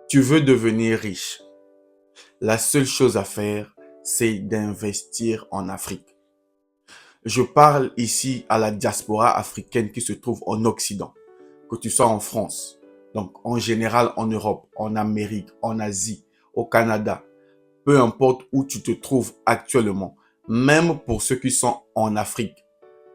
Tu veux devenir riche. La seule chose à faire, c'est d'investir en Afrique. Je parle ici à la diaspora africaine qui se trouve en Occident, que tu sois en France, donc en général en Europe, en Amérique, en Asie, au Canada, peu importe où tu te trouves actuellement, même pour ceux qui sont en Afrique,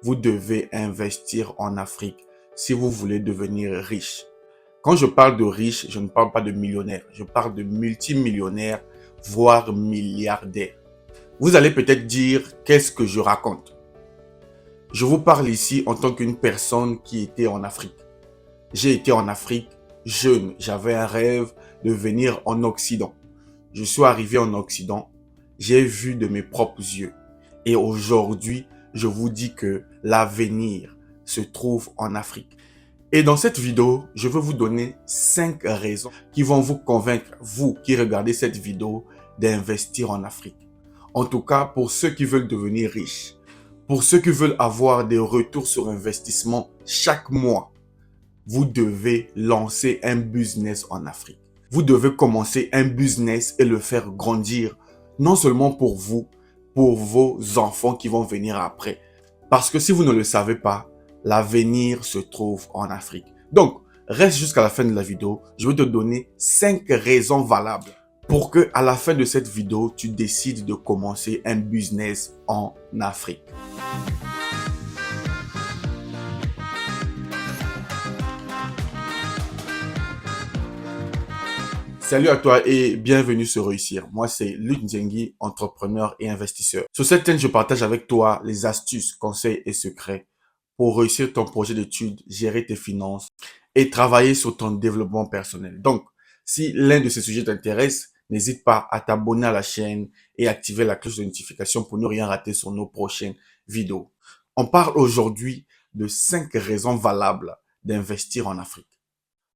vous devez investir en Afrique si vous voulez devenir riche. Quand je parle de riche, je ne parle pas de millionnaire, je parle de multimillionnaire, voire milliardaire. Vous allez peut-être dire, qu'est-ce que je raconte? Je vous parle ici en tant qu'une personne qui était en Afrique. J'ai été en Afrique jeune, j'avais un rêve de venir en Occident. Je suis arrivé en Occident, j'ai vu de mes propres yeux. Et aujourd'hui, je vous dis que l'avenir se trouve en Afrique. Et dans cette vidéo, je veux vous donner 5 raisons qui vont vous convaincre, vous qui regardez cette vidéo, d'investir en Afrique. En tout cas, pour ceux qui veulent devenir riches, pour ceux qui veulent avoir des retours sur investissement chaque mois, vous devez lancer un business en Afrique. Vous devez commencer un business et le faire grandir, non seulement pour vous, pour vos enfants qui vont venir après. Parce que si vous ne le savez pas, l'avenir se trouve en Afrique. Donc, reste jusqu'à la fin de la vidéo. Je vais te donner 5 raisons valables pour que à la fin de cette vidéo, tu décides de commencer un business en Afrique. Salut à toi et bienvenue sur Réussir. Moi, c'est Luc Nzengi, entrepreneur et investisseur. Sur cette chaîne, je partage avec toi les astuces, conseils et secrets pour réussir ton projet d'études, gérer tes finances et travailler sur ton développement personnel. Donc, si l'un de ces sujets t'intéresse, n'hésite pas à t'abonner à la chaîne et activer la cloche de notification pour ne rien rater sur nos prochaines vidéos. On parle aujourd'hui de 5 raisons valables d'investir en Afrique.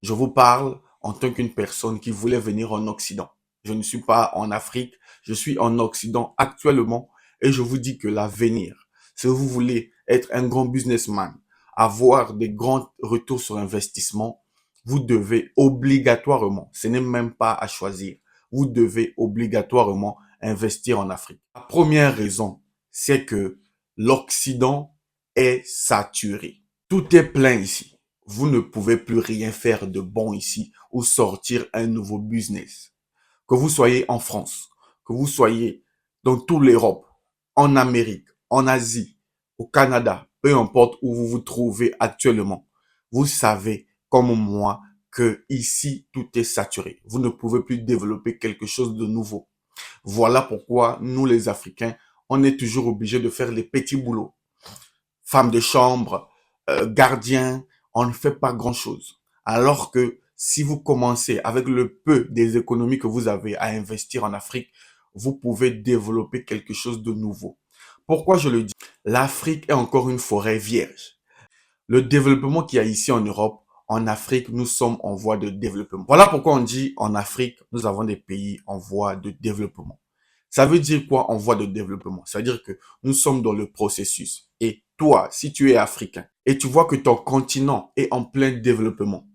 Je vous parle en tant qu'une personne qui voulait venir en Occident. Je ne suis pas en Afrique, je suis en Occident actuellement et je vous dis que l'avenir, si vous voulez être un grand businessman, avoir des grands retours sur investissement, vous devez obligatoirement, ce n'est même pas à choisir, vous devez obligatoirement investir en Afrique. La première raison, c'est que l'Occident est saturé. Tout est plein ici. Vous ne pouvez plus rien faire de bon ici ou sortir un nouveau business. Que vous soyez en France, que vous soyez dans toute l'Europe, en Amérique, en Asie, au Canada, peu importe où vous vous trouvez actuellement, vous savez comme moi que ici tout est saturé. Vous ne pouvez plus développer quelque chose de nouveau. Voilà pourquoi nous les Africains, on est toujours obligés de faire les petits boulots. Femme de chambre, gardien, on ne fait pas grand-chose. Alors que si vous commencez avec le peu des économies que vous avez à investir en Afrique, vous pouvez développer quelque chose de nouveau. Pourquoi je le dis? L'Afrique est encore une forêt vierge. Le développement qu'il y a ici en Europe, en Afrique, nous sommes en voie de développement. Voilà pourquoi on dit en Afrique, nous avons des pays en voie de développement. Ça veut dire quoi en voie de développement? Ça veut dire que nous sommes dans le processus. Et toi, si tu es africain et tu vois que ton continent est en plein développement,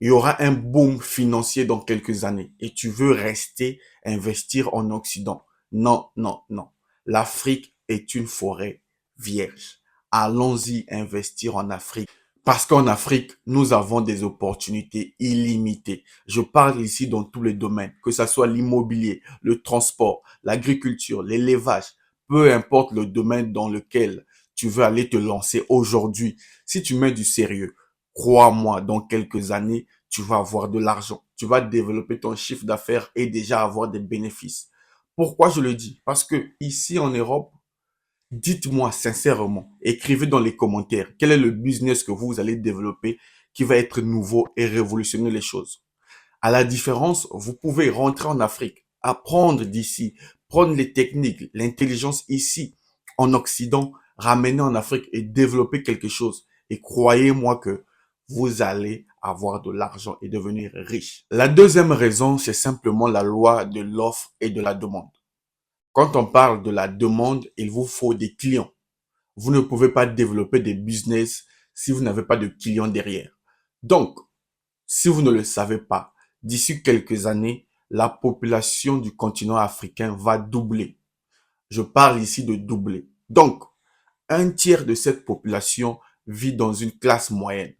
il y aura un boom financier dans quelques années et tu veux rester investir en Occident. Non, non, non. L'Afrique est une forêt vierge. Allons-y investir en Afrique. Parce qu'en Afrique, nous avons des opportunités illimitées. Je parle ici dans tous les domaines, que ce soit l'immobilier, le transport, l'agriculture, l'élevage, peu importe le domaine dans lequel tu veux aller te lancer aujourd'hui. Si tu mets du sérieux, crois-moi, dans quelques années, tu vas avoir de l'argent. Tu vas développer ton chiffre d'affaires et déjà avoir des bénéfices. Pourquoi je le dis? Parce que ici en Europe, dites-moi sincèrement, écrivez dans les commentaires quel est le business que vous allez développer qui va être nouveau et révolutionner les choses. À la différence, vous pouvez rentrer en Afrique, apprendre d'ici, prendre les techniques, l'intelligence ici, en Occident, ramener en Afrique et développer quelque chose. Et croyez-moi que vous allez avoir de l'argent et devenir riche. La deuxième raison, c'est simplement la loi de l'offre et de la demande. Quand on parle de la demande, il vous faut des clients. Vous ne pouvez pas développer des business si vous n'avez pas de clients derrière. Donc, si vous ne le savez pas, d'ici quelques années, la population du continent africain va doubler. Je parle ici de doubler. Donc, un tiers de cette population vit dans une classe moyenne.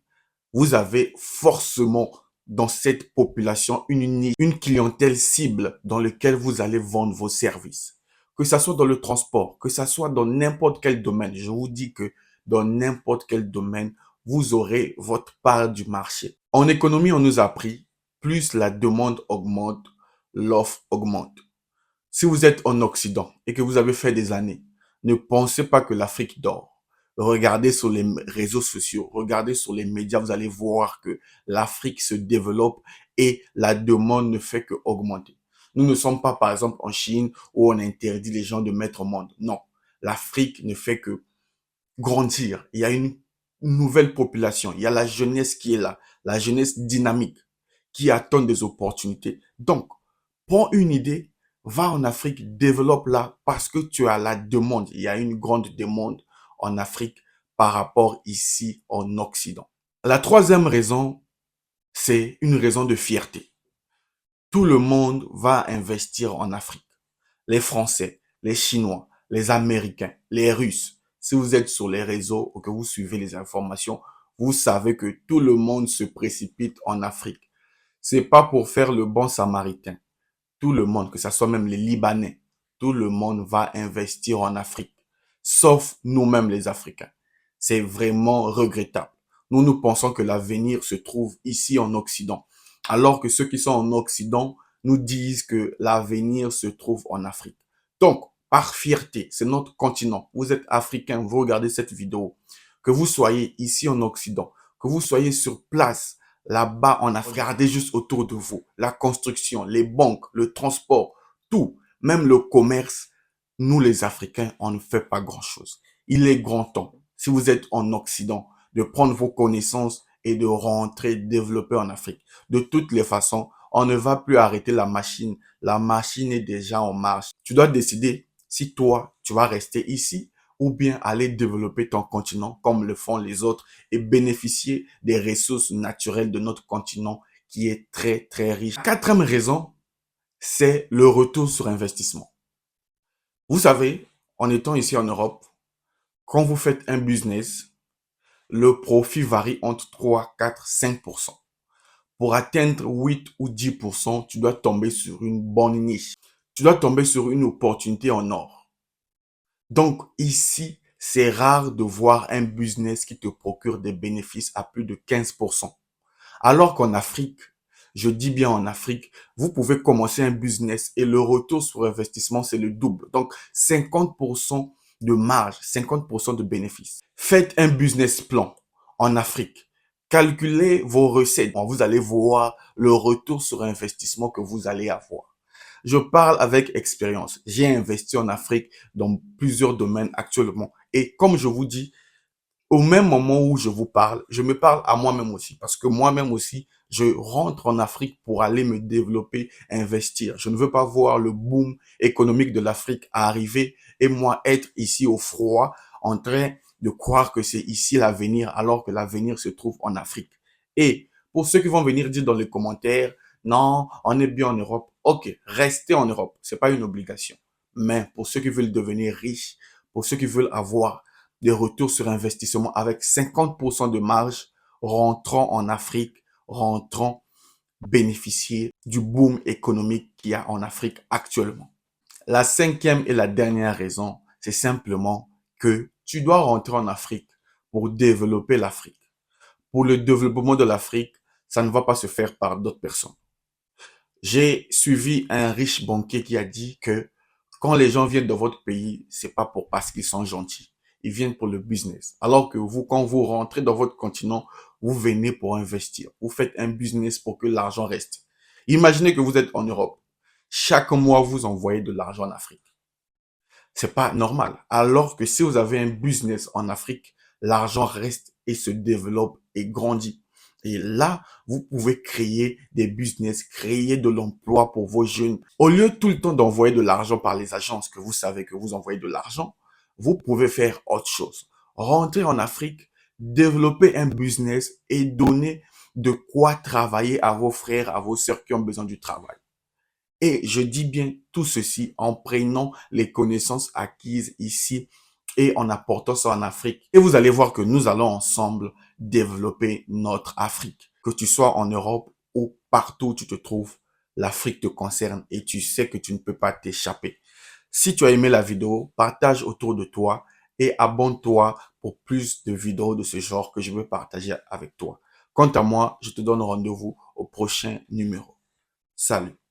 Vous avez forcément dans cette population une clientèle cible dans laquelle vous allez vendre vos services. Que ça soit dans le transport, que ça soit dans n'importe quel domaine. Je vous dis que dans n'importe quel domaine, vous aurez votre part du marché. En économie, on nous a appris, plus la demande augmente, l'offre augmente. Si vous êtes en Occident et que vous avez fait des années, ne pensez pas que l'Afrique dort. Regardez sur les réseaux sociaux, regardez sur les médias, vous allez voir que l'Afrique se développe et la demande ne fait que augmenter. Nous ne sommes pas, par exemple, en Chine où on interdit les gens de mettre au monde. Non, l'Afrique ne fait que grandir. Il y a une nouvelle population. Il y a la jeunesse qui est là, la jeunesse dynamique qui attend des opportunités. Donc, prends une idée, va en Afrique, développe-la parce que tu as la demande. Il y a une grande demande en Afrique par rapport ici en Occident. La troisième raison, c'est une raison de fierté. Tout le monde va investir en Afrique. Les Français, les Chinois, les Américains, les Russes. Si vous êtes sur les réseaux ou que vous suivez les informations, vous savez que tout le monde se précipite en Afrique. C'est pas pour faire le bon samaritain. Tout le monde, que ce soit même les Libanais, tout le monde va investir en Afrique, sauf nous-mêmes les Africains. C'est vraiment regrettable. Nous pensons que l'avenir se trouve ici en Occident, alors que ceux qui sont en Occident nous disent que l'avenir se trouve en Afrique. Donc, par fierté, c'est notre continent. Vous êtes Africain, vous regardez cette vidéo. Que vous soyez ici en Occident, que vous soyez sur place, là-bas en Afrique, regardez juste autour de vous. La construction, les banques, le transport, tout, même le commerce, nous les Africains, on ne fait pas grand-chose. Il est grand temps, si vous êtes en Occident, de prendre vos connaissances et de rentrer, développer en Afrique. De toutes les façons, on ne va plus arrêter la machine. La machine est déjà en marche. Tu dois décider si toi, tu vas rester ici ou bien aller développer ton continent comme le font les autres et bénéficier des ressources naturelles de notre continent qui est très, très riche. La quatrième raison, c'est le retour sur investissement. Vous savez, en étant ici en Europe, quand vous faites un business, le profit varie entre 3, 4, 5%. Pour atteindre 8 ou 10%, tu dois tomber sur une bonne niche. Tu dois tomber sur une opportunité en or. Donc ici, c'est rare de voir un business qui te procure des bénéfices à plus de 15%. Alors qu'en Afrique, je dis bien en Afrique, vous pouvez commencer un business et le retour sur investissement, c'est le double. Donc 50% de marge, 50% de bénéfices. Faites un business plan en Afrique. Calculez vos recettes. Vous allez voir le retour sur investissement que vous allez avoir. Je parle avec expérience. J'ai investi en Afrique dans plusieurs domaines actuellement. Et comme je vous dis, au même moment où je vous parle, je me parle à moi-même aussi. Parce que moi-même aussi, je rentre en Afrique pour aller me développer, investir. Je ne veux pas voir le boom économique de l'Afrique arriver et moi être ici au froid en train de croire que c'est ici l'avenir alors que l'avenir se trouve en Afrique. Et pour ceux qui vont venir dire dans les commentaires, non, on est bien en Europe. Ok, restez en Europe. C'est pas une obligation. Mais pour ceux qui veulent devenir riches, pour ceux qui veulent avoir des retours sur investissement avec 50% de marge, rentrant en Afrique, rentrant bénéficier du boom économique qu'il y a en Afrique actuellement. La cinquième et la dernière raison, c'est simplement que tu dois rentrer en Afrique pour développer l'Afrique. Pour le développement de l'Afrique, ça ne va pas se faire par d'autres personnes. J'ai suivi un riche banquier qui a dit que quand les gens viennent dans votre pays, c'est pas pour parce qu'ils sont gentils. Ils viennent pour le business. Alors que vous, quand vous rentrez dans votre continent, vous venez pour investir. Vous faites un business pour que l'argent reste. Imaginez que vous êtes en Europe. Chaque mois, vous envoyez de l'argent en Afrique. C'est pas normal. Alors que si vous avez un business en Afrique, l'argent reste et se développe et grandit. Et là, vous pouvez créer des business, créer de l'emploi pour vos jeunes. Au lieu tout le temps d'envoyer de l'argent par les agences que vous savez que vous envoyez de l'argent, vous pouvez faire autre chose. Rentrer en Afrique, développer un business et donner de quoi travailler à vos frères, à vos sœurs qui ont besoin du travail. Et je dis bien tout ceci en prenant les connaissances acquises ici et en apportant ça en Afrique. Et vous allez voir que nous allons ensemble développer notre Afrique. Que tu sois en Europe ou partout où tu te trouves, l'Afrique te concerne et tu sais que tu ne peux pas t'échapper. Si tu as aimé la vidéo, partage autour de toi et abonne-toi pour plus de vidéos de ce genre que je veux partager avec toi. Quant à moi, je te donne rendez-vous au prochain numéro. Salut!